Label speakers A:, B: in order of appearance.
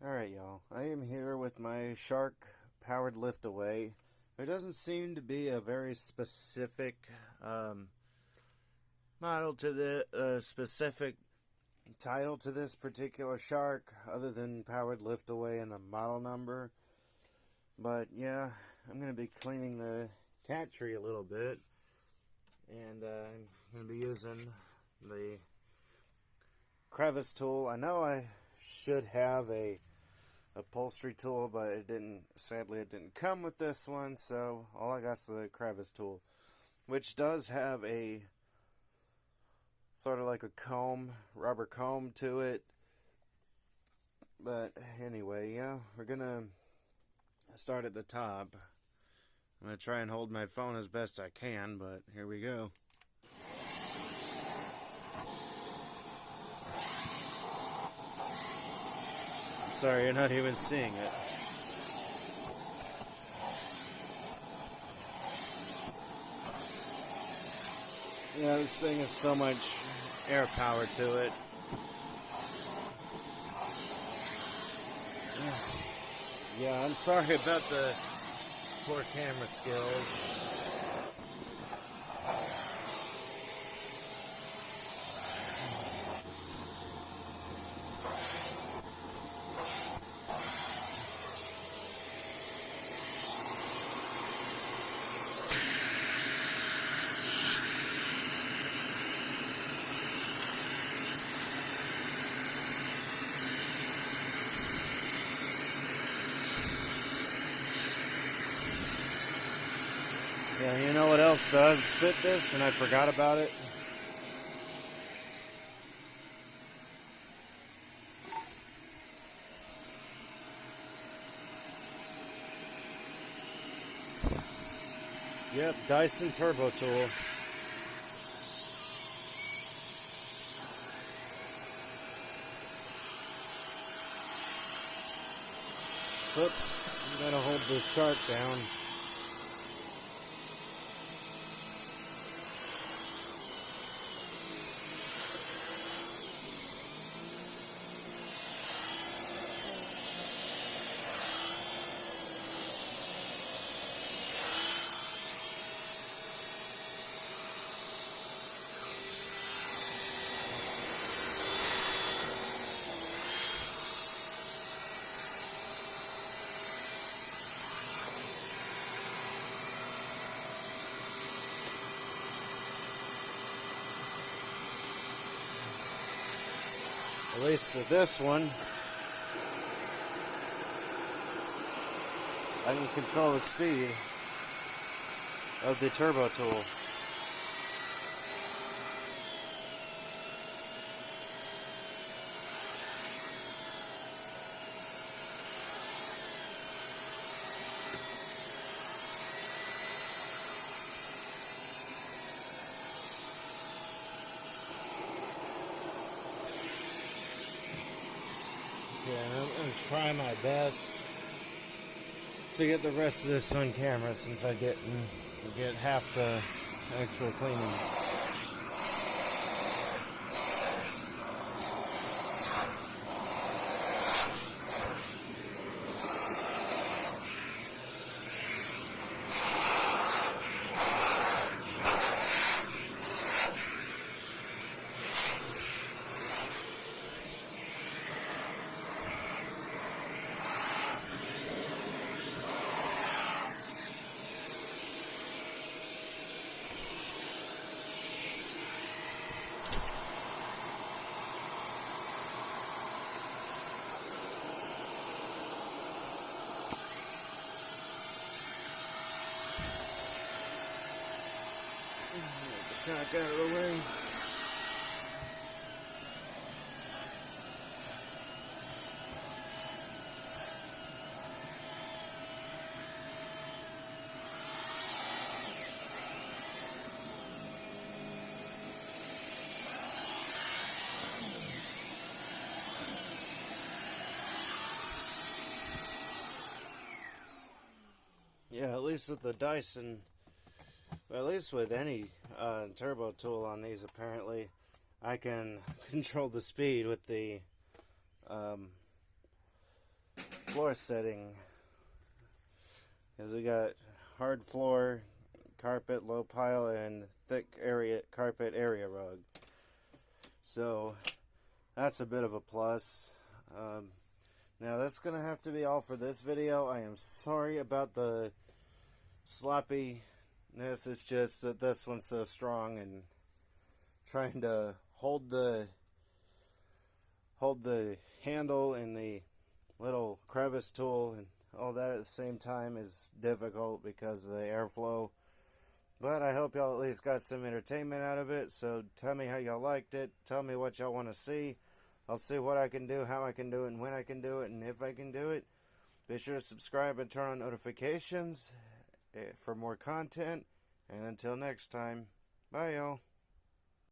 A: Alright, y'all. I am here with my Shark powered LiftAway. There doesn't seem to be a very specific model to the specific title to this particular Shark, other than powered LiftAway and the model number. But yeah, I'm going to be cleaning the cat tree a little bit, and I'm going to be using the crevice tool. I know I should have a upholstery tool, but sadly it didn't come with this one, so all I got is the crevice tool, which does have a sort of like a comb, rubber comb to it. But anyway, yeah, we're gonna start at the top. I'm gonna try and hold my phone as best I can, but here we go. Sorry, you're not even seeing it. Yeah, this thing has so much air power to it. Yeah, I'm sorry about the poor camera skills. Yeah, you know what else does fit this, and I forgot about it? Yep, Dyson Turbo Tool. Oops, gotta hold the shark down. At least with this one, I can control the speed of the turbo tool. Okay, I'm going to try my best to get the rest of this on camera, since I get half the actual cleaning. Get the track out of the way. Yeah, at least with the Dyson, well, at least with any turbo tool on these, apparently, I can control the speed with the floor setting. Because we got hard floor, carpet, low pile, and thick carpet area rug. So that's a bit of a plus. Now that's going to have to be all for this video. I am sorry about the sloppiness. It's just that this one's so strong, and trying to hold the handle and the little crevice tool and all that at the same time is difficult because of the airflow. But I hope y'all at least got some entertainment out of it. So tell me how y'all liked it. Tell me what y'all want to see. I'll see what I can do, how I can do it, and when I can do it, and if I can do it. Be sure to subscribe and turn on notifications for more content. And until next time, bye y'all.